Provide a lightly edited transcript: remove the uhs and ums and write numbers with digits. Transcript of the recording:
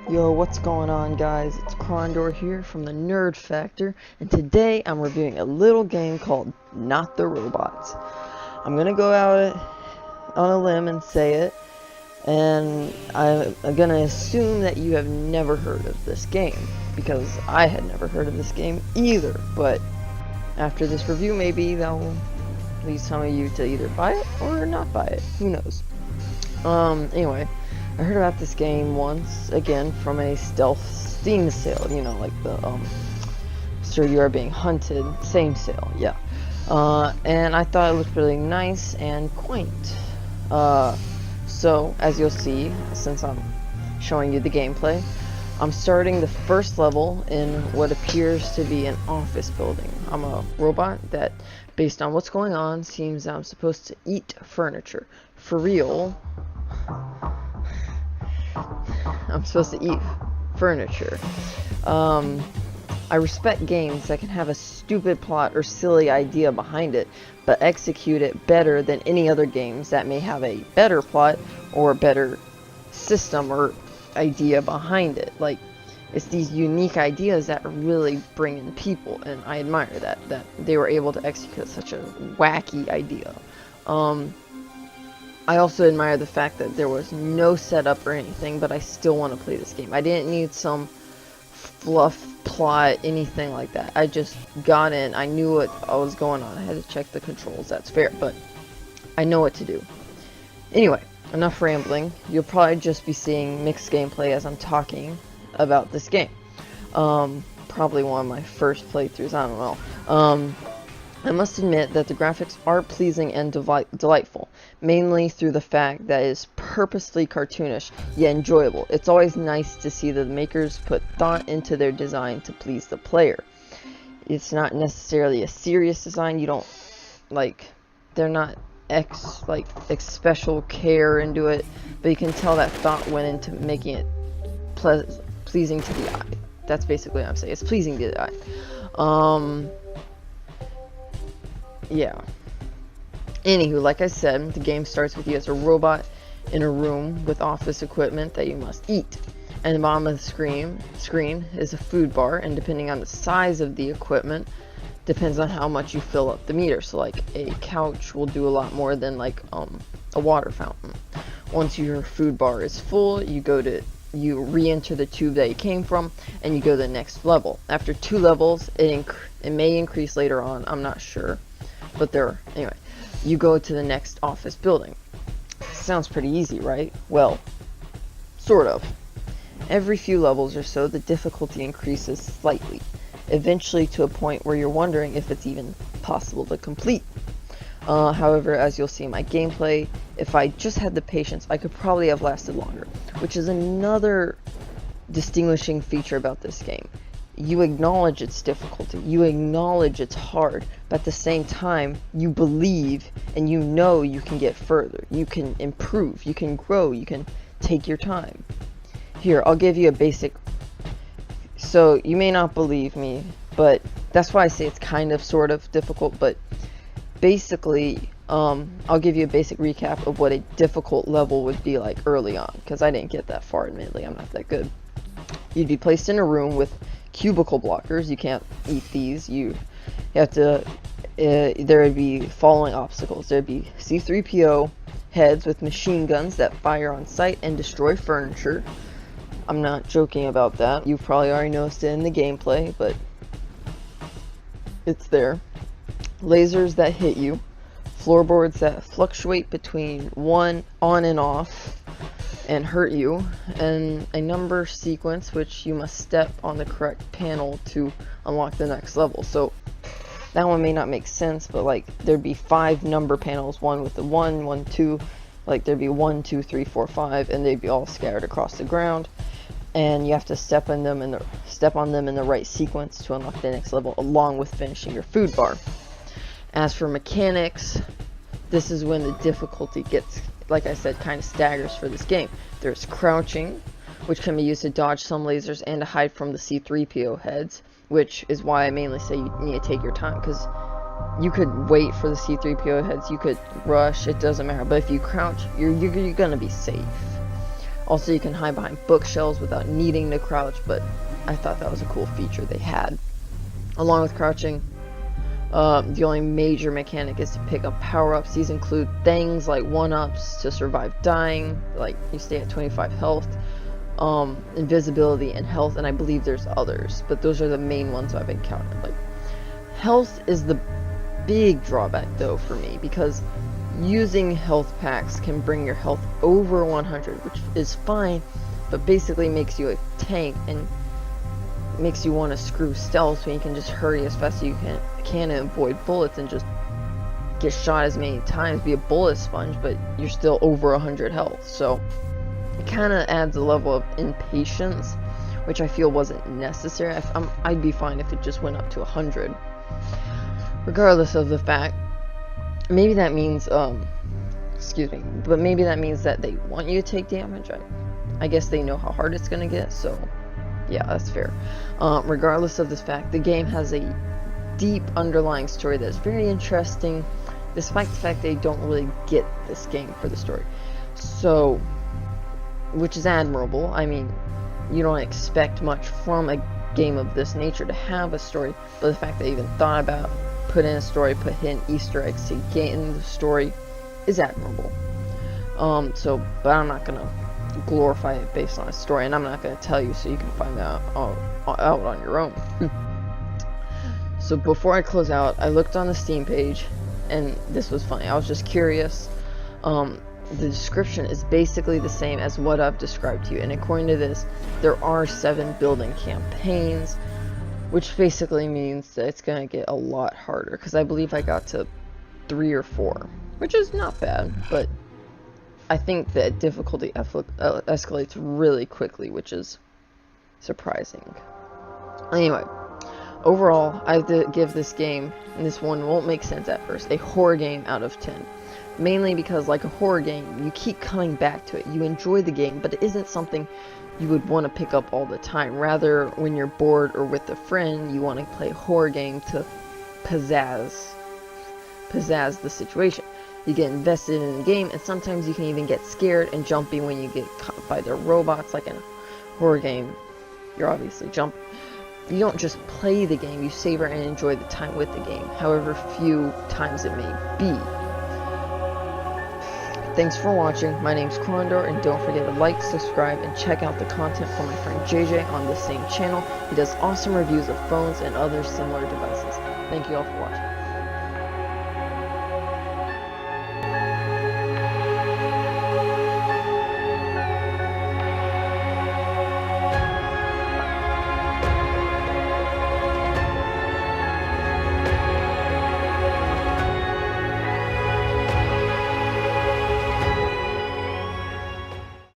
Yo, what's going on, guys? It's Krondor here from the Nerd Factor, and today I'm reviewing a little game called Not the Robots. I'm gonna go out on a limb and say it, and I'm gonna assume that you have never heard of this game, because I had never heard of this game either, but after this review, maybe that will lead some of you to either buy it or not buy it. Who knows? Anyway, I heard about this game once, again, from a stealth Steam sale, you know, like the, Sir You Are Being Hunted, same sale, yeah. And I thought it looked really nice and quaint. So, as you'll see, since I'm showing you the gameplay, I'm starting the first level in what appears to be an office building. I'm a robot that, based on what's going on, seems I'm supposed to eat furniture. For real, I'm supposed to eat furniture. I respect games that can have a stupid plot or silly idea behind it, but execute it better than any other games that may have a better plot or a better system or idea behind it. Like, it's these unique ideas that really bring in people, and I admire that they were able to execute such a wacky idea. I also admire the fact that there was no setup or anything, but I still want to play this game. I didn't need some fluff plot, anything like that. I just got in, I knew what was going on. I had to check the controls, that's fair, but I know what to do. Anyway, enough rambling. You'll probably just be seeing mixed gameplay as I'm talking about this game. Probably one of my first playthroughs, I don't know. I must admit that the graphics are pleasing and delightful, mainly through the fact that it is purposely cartoonish, yet enjoyable. It's always nice to see that the makers put thought into their design to please the player. It's not necessarily a serious design, you don't, like, they're not special care into it, but you can tell that thought went into making it pleasing to the eye. That's basically what I'm saying, it's pleasing to the eye. Yeah. Anywho, like I said, the game starts with you as a robot in a room with office equipment that you must eat. And the bottom of the screen is a food bar, and depending on the size of the equipment, depends on how much you fill up the meter. So like a couch will do a lot more than like a water fountain. Once your food bar is full, you re-enter the tube that you came from, and you go to the next level. After 2 levels, it may increase later on, I'm not sure. But anyway, you go to the next office building. Sounds pretty easy, right? Well, sort of. Every few levels or so, the difficulty increases slightly, eventually to a point where you're wondering if it's even possible to complete. However, as you'll see in my gameplay, if I just had the patience, I could probably have lasted longer, which is another distinguishing feature about this game. You acknowledge its difficulty, you acknowledge it's hard, but at the same time, you believe and you know you can get further, you can improve, you can grow, you can take your time. Here, I'll give you a basic, so you may not believe me, but that's why I say it's kind of sort of difficult, but basically, I'll give you a basic recap of what a difficult level would be like early on, because I didn't get that far, admittedly, I'm not that good. You'd be placed in a room with cubicle blockers. You can't eat these. You have to, there would be following obstacles. There'd be C-3PO heads with machine guns that fire on sight and destroy furniture. I'm not joking about that. You've probably already noticed it in the gameplay, but it's there. Lasers that hit you. Floorboards that fluctuate between 1 on and off and hurt you, and a number sequence which you must step on the correct panel to unlock the next level. So that one may not make sense, but like there'd be 5 number panels, one with the 1, 1, 2, like there'd be 1, 2, 3, 4, 5, and they'd be all scattered across the ground, and you have to step on them in the right sequence to unlock the next level, along with finishing your food bar. As for mechanics, this is when the difficulty gets, like I said, kind of staggers for this game. There's crouching, which can be used to dodge some lasers and to hide from the C-3PO heads, which is why I mainly say you need to take your time, because you could wait for the C-3PO heads, you could rush, it doesn't matter, but if you crouch, you're gonna be safe. Also, you can hide behind bookshelves without needing to crouch, but I thought that was a cool feature they had. Along with crouching, the only major mechanic is to pick up power-ups. These include things like 1-ups to survive dying, like you stay at 25 health, invisibility and health, and I believe there's others, but those are the main ones I've encountered. Like, health is the big drawback though for me, because using health packs can bring your health over 100, which is fine, but basically makes you a tank and makes you want to screw stealth so you can just hurry as fast as you can and avoid bullets and just get shot as many times, be a bullet sponge, but you're still over 100 health. So it kind of adds a level of impatience, which I feel wasn't necessary. I'd be fine if it just went up to 100. Regardless of the fact, maybe that means, excuse me, but maybe that means that they want you to take damage. I guess they know how hard it's gonna get, so yeah, that's fair. Regardless of this fact, the game has a deep underlying story that's very interesting, despite the fact they don't really get this game for the story. So, which is admirable. I mean, you don't expect much from a game of this nature to have a story, but the fact they even thought about put in a story, put hidden Easter eggs to gain the story is admirable. But I'm not gonna glorify it based on a story, and I'm not gonna tell you, so you can find that out on your own. So before I close out, I looked on the Steam page, and this was funny. I was just curious. The description is basically the same as what I've described to you, and according to this, there are 7 building campaigns, which basically means that it's gonna get a lot harder, because I believe I got to 3 or 4, which is not bad, but I think that difficulty escalates really quickly, which is surprising. Anyway, overall, I have to give this game, and this one won't make sense at first, a horror game out of 10. Mainly because, like a horror game, you keep coming back to it. You enjoy the game, but it isn't something you would want to pick up all the time. Rather, when you're bored or with a friend, you want to play a horror game to pizzazz the situation. You get invested in the game, and sometimes you can even get scared and jumpy when you get caught by the robots. Like in a horror game, you're obviously jumping. You don't just play the game, you savor and enjoy the time with the game, however few times it may be. Thanks for watching. My name's Condor, and don't forget to like, subscribe, and check out the content from my friend JJ on the same channel. He does awesome reviews of phones and other similar devices. Thank you all for watching.